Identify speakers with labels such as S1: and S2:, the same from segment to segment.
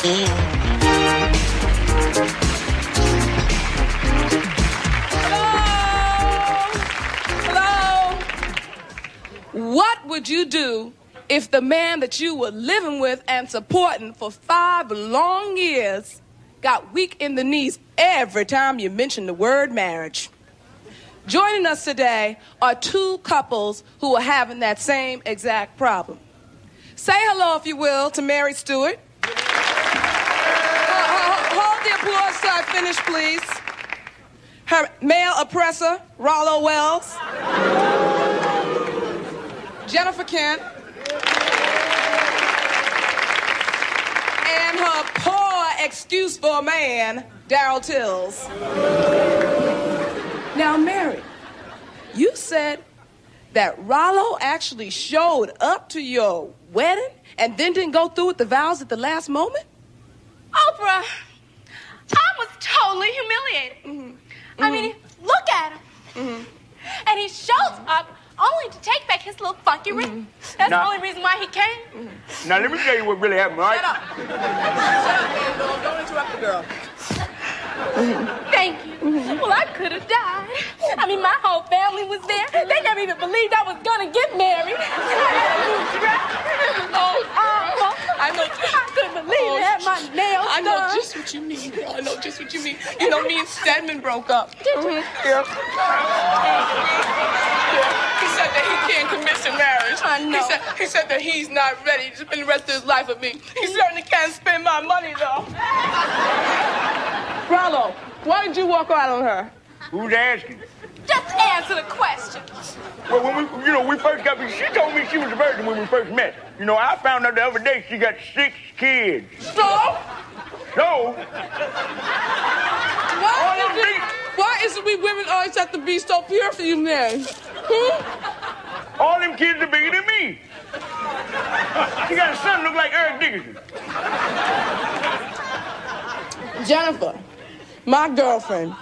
S1: Hello? What would you do if the man that you were living with and supporting for 5 long years got weak in the knees every time you mentioned the word marriage? Joining us today are 2 couples who are having that same exact problem. Say hello, if you will, to Mary Stewart. Hold the applause till I finish, please. Her male oppressor, Rollo Wells. Jennifer Kent. And her poor excuse for a man, Darryl Tills. Now, Mary, you said that Rollo actually showed up to your wedding and then didn't go through with the vows at the last moment?
S2: Oprah, I was totally humiliated.
S1: Mm-hmm.
S2: I mean, look at him.
S1: Mm-hmm.
S2: And he shows up only to take back his little funky ring. That's the only reason why he came.
S3: Now, let me tell you what really happened, all right?
S1: Shut up. Shut up, man. Don't interrupt the girl.
S2: Thank you. Well, I could have died. I mean, my whole family was there. They never even believed I was going to get married. I couldn't believe it. I had my nails done.
S1: I know just what you mean. I know just what you mean. You know, me and Stedman broke up. Yeah. He said that he can't commit to marriage.
S2: I know.
S1: He said that he's not ready to spend the rest of his life with me. He certainly can't spend my money, though. Rollo, why did you walk out on her?
S3: Who's asking?
S2: Just answer the question.
S3: Well, when we first got married, she told me she was a virgin when we first met. You know, I found out the other day she got 6 kids.
S1: So? Why is it we women always have to be so pure for you men?
S3: All them kids are bigger than me. She got a son look like Eric Dickerson.
S1: Jennifer, my girlfriend,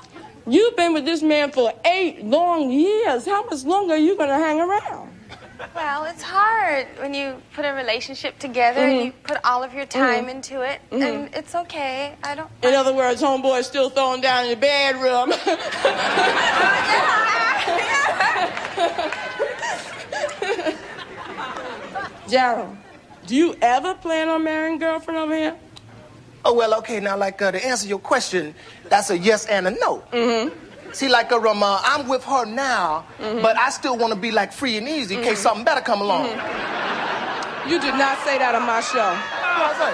S1: you've been with this man for 8 long years. How much longer are you going to hang around?
S4: Well, it's hard when you put a relationship together and you put all of your time into it, and it's okay.
S1: In other words, homeboy's still throwing down in the bedroom. Gerald, do you ever plan on marrying a girlfriend over here?
S5: Oh, well, okay, now, to answer your question, that's a yes and a no. See, I'm with her now, but I still want to be, free and easy in case something better come along.
S1: You did not say that on my show.
S5: What did I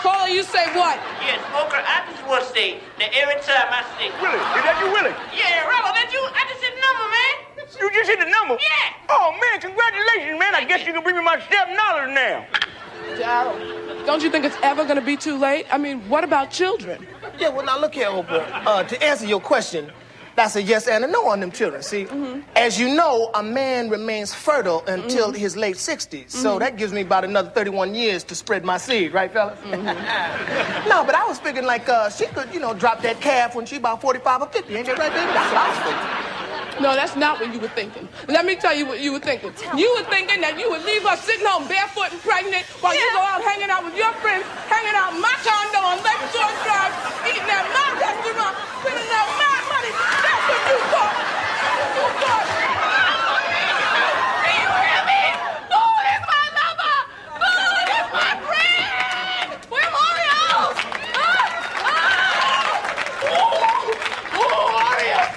S1: Caller, you say what?
S6: Yes, Oprah, I just want to say that every time I say...
S3: Willie, is that you, Willie?
S6: Yeah, Rollo, that you? I just hit the number, man.
S3: You just hit the number?
S6: Yeah.
S3: Oh, man, congratulations, man. I guess you can bring me my $7 now.
S1: Gerald, don't you think it's ever going to be too late? I mean, what about children?
S5: Yeah, well, now, look here, Oprah. To answer your question, that's a yes and a no on them children, see? As you know, a man remains fertile until his late 60s. So that gives me about another 31 years to spread my seed, right, fellas? No, but I was figuring, she could, drop that calf when she about 45 or 50. Ain't that right, baby? That's what I was thinking.
S1: No, that's not what you were thinking. Let me tell you what you were thinking. You were thinking that you would leave her sitting home barefoot and pregnant while you go out hanging out with your friends, hanging out in my condo on Lakeshore Drive, eating at my restaurant, spending out my money. That's what you thought. That's what you thought.
S2: Do you hear me? Food is my lover. Food is my friend. We're Oreos.
S1: Oreos.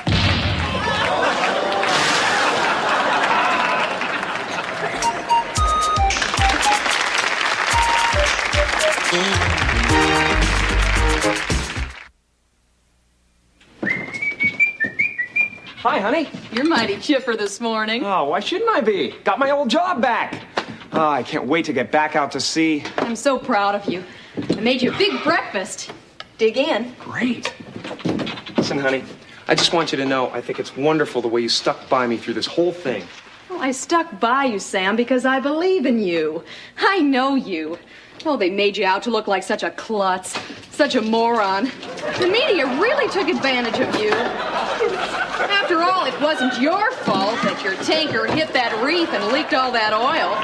S7: Hi, honey.
S8: You're mighty chipper this morning.
S7: Oh, why shouldn't I be? Got my old job back. Oh, I can't wait to get back out to sea.
S8: I'm so proud of you. I made you a big breakfast. Dig in.
S7: Great. Listen, honey, I just want you to know I think it's wonderful the way you stuck by me through this whole thing.
S8: Well, I stuck by you, Sam, because I believe in you. I know you. Oh, they made you out to look like such a klutz, such a moron. The media really took advantage of you. After all, it wasn't your fault that your tanker hit that reef and leaked all that oil.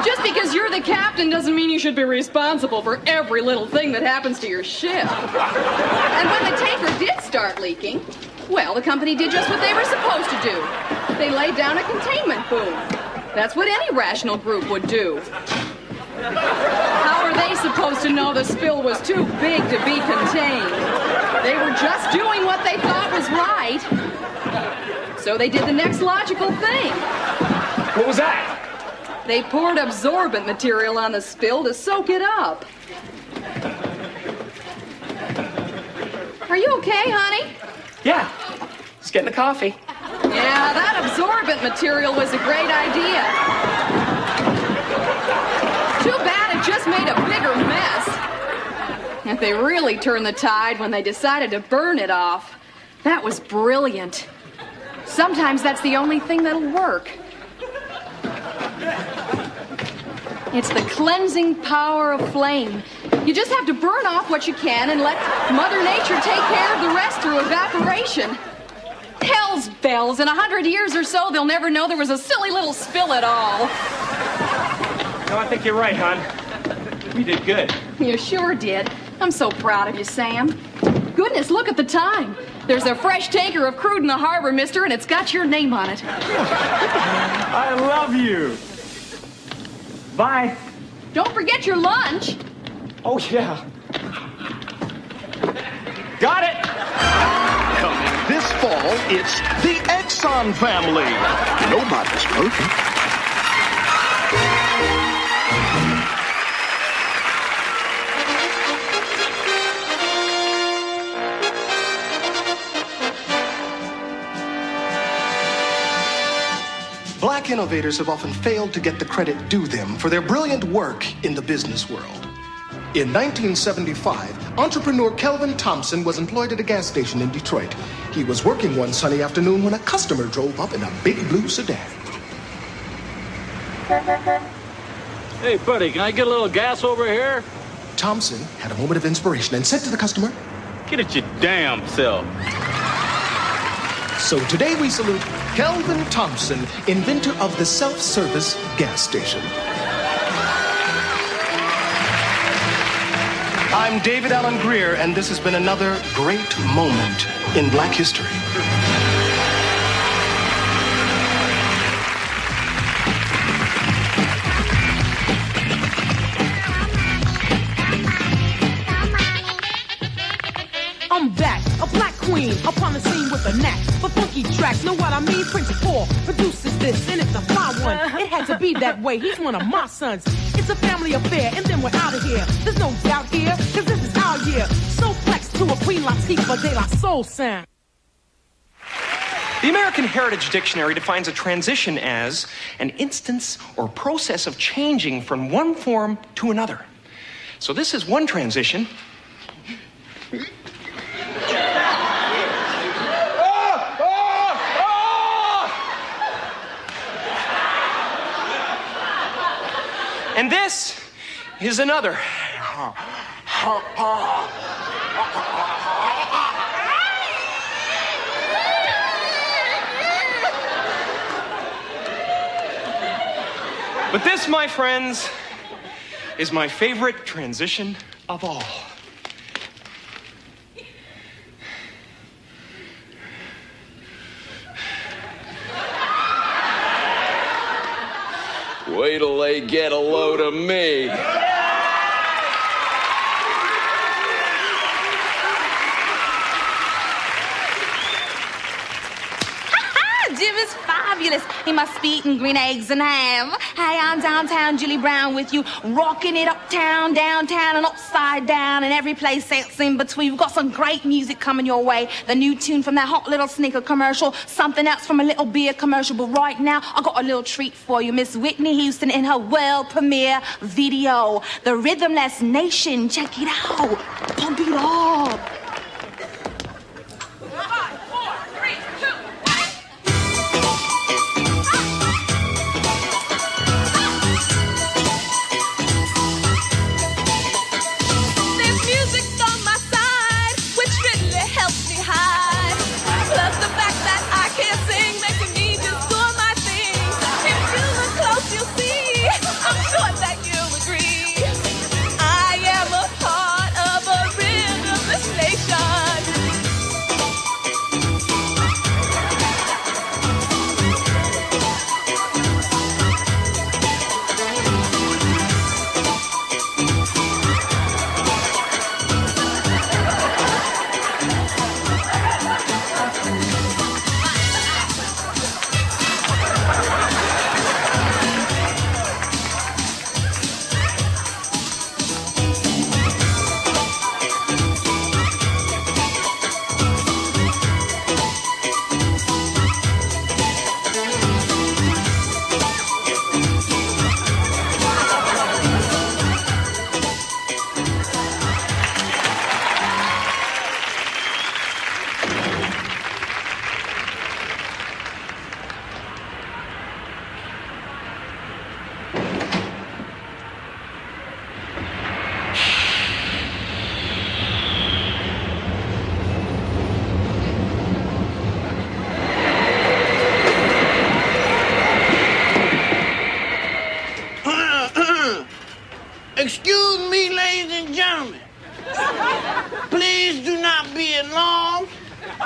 S8: Just because you're the captain doesn't mean you should be responsible for every little thing that happens to your ship. And when the tanker did start leaking, well, the company did just what they were supposed to do. They laid down a containment boom. That's what any rational group would do. How are they supposed to know the spill was too big to be contained? They were just doing what they thought was right. So they did the next logical thing.
S7: What was that?
S8: They poured absorbent material on the spill to soak it up. Are you okay, honey?
S7: Yeah, just getting a coffee.
S8: Yeah, that absorbent material was a great idea. Too bad it just made a bigger mess. And they really turned the tide when they decided to burn it off. That was brilliant. Sometimes that's the only thing that'll work. It's the cleansing power of flame. You just have to burn off what you can and let Mother Nature take care of the rest through evaporation. Hell's bells, in 100 years or so, they'll never know there was a silly little spill at all.
S7: No, I think you're right, hon. We did good.
S8: You sure did. I'm so proud of you, Sam. Goodness, look at the time. There's a fresh tanker of crude in the harbor, mister, and it's got your name on it.
S3: I love you. Bye.
S8: Don't forget your lunch.
S7: Oh, yeah. Got it!
S9: Coming this fall, it's the Exxon family. Nobody's perfect.
S5: Black innovators have often failed to get the credit due them for their brilliant work in the business world. In 1975, entrepreneur Kelvin Thompson was employed at a gas station in Detroit. He was working one sunny afternoon when a customer drove up in a big blue sedan.
S10: Hey, buddy, can I get a little gas over here?
S5: Thompson had a moment of inspiration and said to the customer,
S10: Get it your damn self.
S5: So today we salute Kelvin Thompson, inventor of the self-service gas station. I'm David Allen Greer, and this has been another great moment in Black history.
S11: I'm back, a black queen, upon the scene with a knack for funky tracks. Know what I mean? Prince Paul produces this, and it's a fly one. It had to be that way. He's one of my sons. It's a family affair, and then we're out of here. There's no doubt here, cause this is our year. So flex to a Queen Latifah de la Soul sound.
S7: The American Heritage Dictionary defines a transition as an instance or process of changing from one form to another. So this is one transition. And this is another. But this, my friends, is my favorite transition of all.
S12: Wait till they get a load of me.
S13: Jim is fabulous. He must be eating green eggs and ham. Hey, I'm downtown Julie Brown with you, rocking it uptown, downtown, and upside down, and every place else in between. We've got some great music coming your way. The new tune from that hot little sneaker commercial, something else from a little beer commercial. But right now, I got a little treat for you. Miss Whitney Houston in her world premiere video, The Rhythmless Nation. Check it out. Pump it up.
S2: There's music on my side, which really helps me hide. Plus the fact that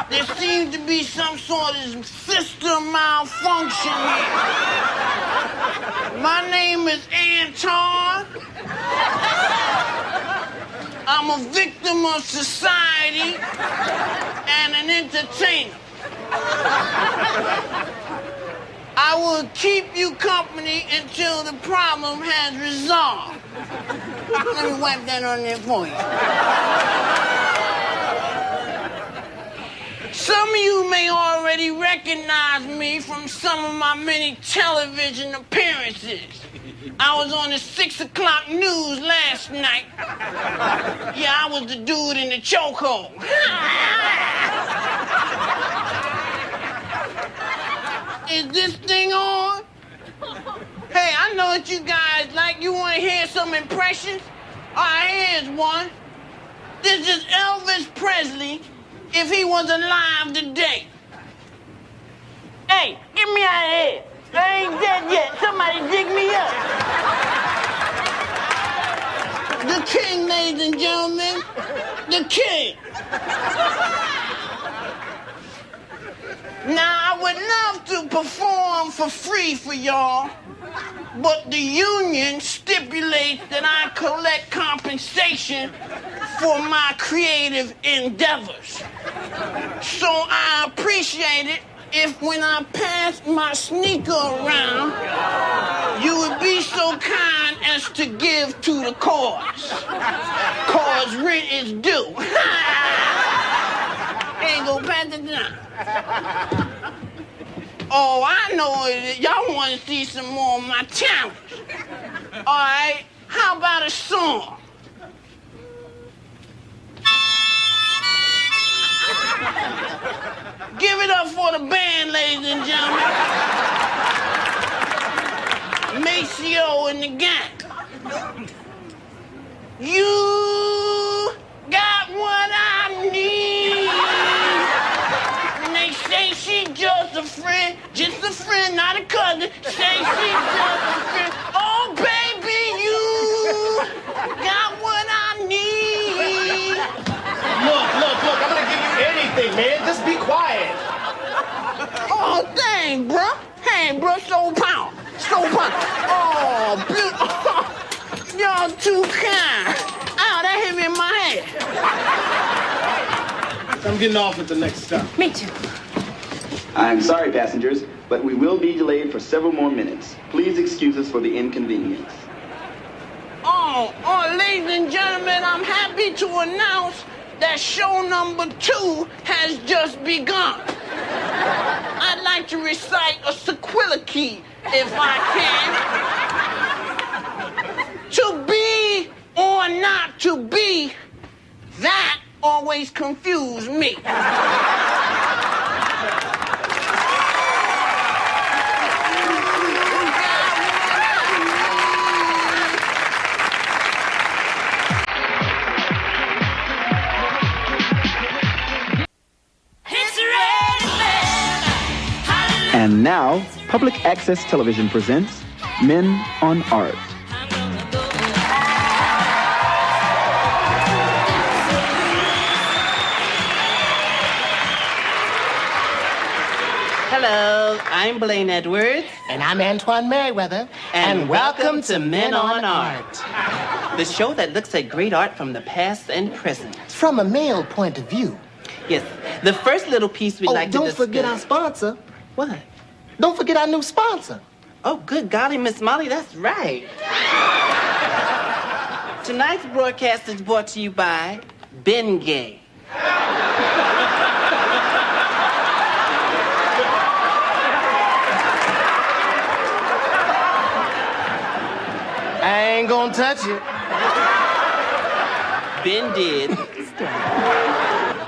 S14: There seems to be some sort of system malfunction here. My name is Anton. I'm a victim of society and an entertainer. I will keep you company until the problem has resolved. Let me wipe that on there for you. Some of you may already recognize me from some of my many television appearances. I was on the 6 o'clock news last night. Yeah, I was the dude in the chokehold. Is this thing on? Hey, I know what you guys like. You want to hear some impressions? All right, here's one. This is Elvis Presley if he was alive today. Hey, get me out of here. I ain't dead yet. Somebody dig me up. The king, ladies and gentlemen. The king. Now, I would love to perform for free for y'all, but the union stipulates that I collect compensation for my creative endeavors. So I appreciate it if when I pass my sneaker around, you would be so kind as to give to the cause. Cause rent is due. Ain't go pass it down. Oh, I know it. Y'all want to see some more of my talent. All right, how about a song? Give it up for the band, ladies and gentlemen. Maceo and the gang. You got what I need. And they say she just a friend, not a cousin. Say she just a friend. Oh, baby, you got what I need.
S5: Look, I'm gonna give you anything, man. Just be quiet.
S14: Oh, dang, bro. Hey, bro, so pound. Oh, beautiful. Y'all too kind. Ow, that hit me in my head.
S5: I'm getting off at the next stop.
S15: Me too.
S16: I'm sorry, passengers, but we will be delayed for several more minutes. Please excuse us for the inconvenience.
S14: Oh, ladies and gentlemen, I'm happy to announce that show number 2 has just begun. I'd like to recite a sequelicy, if I can. To be or not to be, that always confused me.
S16: And now, Public Access Television presents Men on Art.
S17: Hello, I'm Blaine Edwards.
S5: And I'm Antoine Merriweather.
S17: And welcome to Men on Art, the show that looks at great art from the past and present.
S5: From a male point of view.
S17: Yes, the first little piece we'd like to discuss.
S5: Don't forget our sponsor.
S17: What?
S5: Don't forget our new sponsor.
S17: Oh, good golly, Miss Molly, that's right. Tonight's broadcast is brought to you by Ben Gay.
S5: I ain't gonna touch it.
S17: Ben did.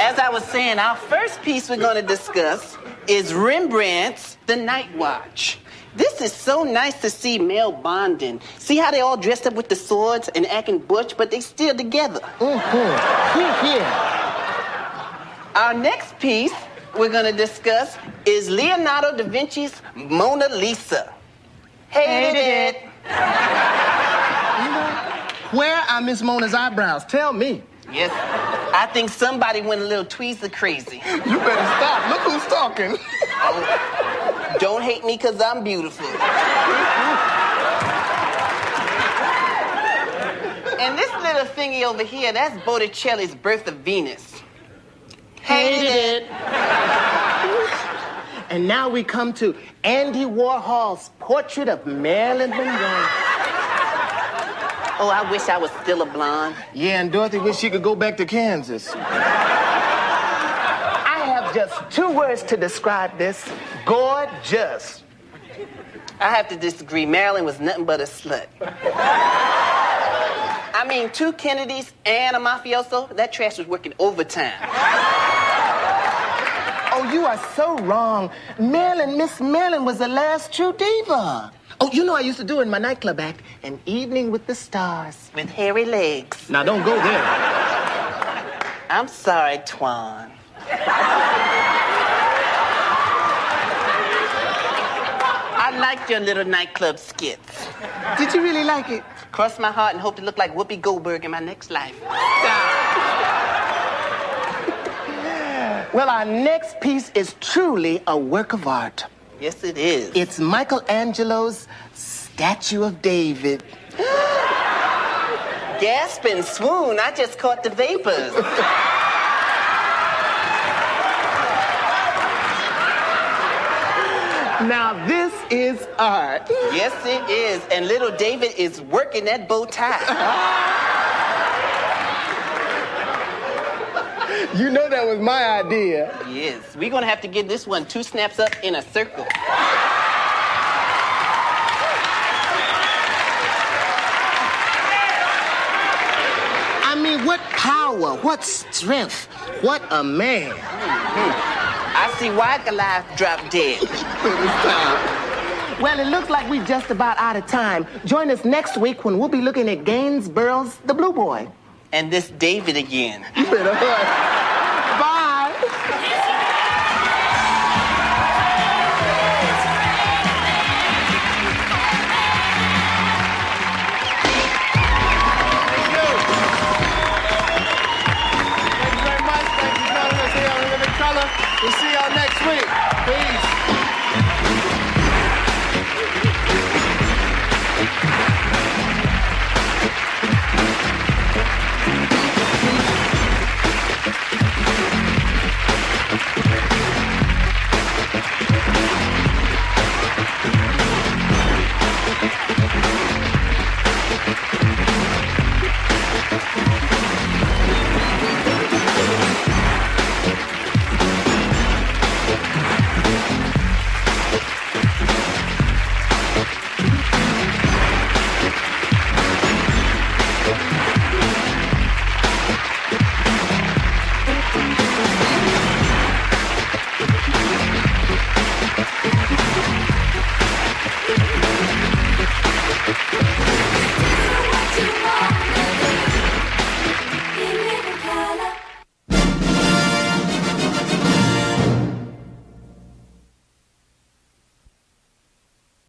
S17: As I was saying, our first piece we're going to discuss is Rembrandt's The Night Watch. This is so nice to see male bonding. See how they all dressed up with the swords and acting butch, but they still together.
S5: Here.
S17: Our next piece we're going to discuss is Leonardo da Vinci's Mona Lisa. Hated it.
S5: Where are Miss Mona's eyebrows? Tell me.
S17: Yes, I think somebody went a little tweezer crazy.
S5: You better stop. Look who's talking.
S17: Oh, don't hate me because I'm beautiful. And this little thingy over here, that's Botticelli's Birth of Venus. Hated it.
S5: And now we come to Andy Warhol's portrait of Marilyn Monroe.
S17: Oh, I wish I was still a blonde.
S5: Yeah, and Dorothy wish she could go back to Kansas. I have just 2 words to describe this. Gorgeous.
S17: I have to disagree. Marilyn was nothing but a slut. I mean, 2 Kennedys and a mafioso, that trash was working overtime.
S5: Oh, you are so wrong. Miss Marilyn was the last true diva. Oh, you know I used to do in my nightclub act, An Evening with the Stars.
S17: With hairy legs.
S5: Now, don't go there.
S17: I'm sorry, Twan. I liked your little nightclub skits.
S5: Did you really like it?
S17: Cross my heart and hope to look like Whoopi Goldberg in my next life.
S5: Well, our next piece is truly a work of art.
S17: Yes, it is.
S5: It's Michelangelo's Statue of David.
S17: Gasp and swoon, I just caught the vapors.
S5: Now, this is art.
S17: Yes, it is. And little David is working that bow tie.
S5: You know that was my idea.
S17: Yes. We're going to have to give this one 2 snaps up in a circle.
S5: I mean, what power, what strength, what a man.
S17: I see why Goliath dropped dead.
S5: Well, it looks like we're just about out of time. Join us next week when we'll be looking at Gainsborough's The Blue Boy.
S17: And this David again.
S5: You better hurry. Bye.
S15: Thank you very much. Thank you for joining us here on Living Color. We'll see y'all next week.